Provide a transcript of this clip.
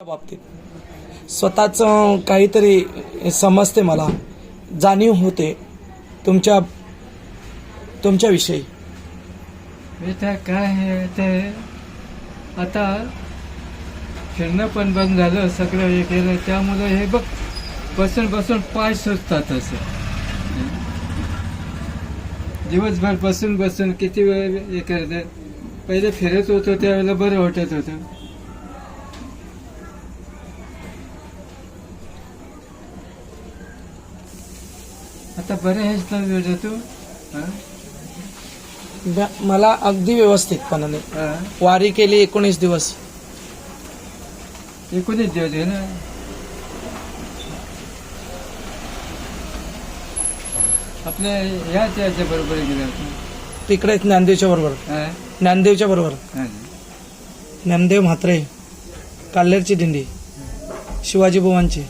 बाबतीत स्वतःच काहीतरी समजते, मला जाणीव होते तुमच्याविषयी. बेटा काय आहे ते, आता फिरणं पण बंद झालं, सगळं हे केलं, त्यामुळं हे बघ बसून बसून पाय सुचतात. असं दिवसभर बसून बसून किती वेळ हे करत. पहिले फिरत होतो त्यावेळेला बरं वाटत होतं. आता बरं आहेस ना बेटा तू? मला अगदी व्यवस्थितपणाने हा? वारी केली 19 दिवस. 19 दिवस आहे ना. आपल्या याच्या बरोबर गेला तिकडे ज्ञानदेवच्या बरोबर, ज्ञानदेवच्या बरोबर, ज्ञानदेव म्हात्रे, काल्हेरची दिंडी, शिवाजी बुवांची.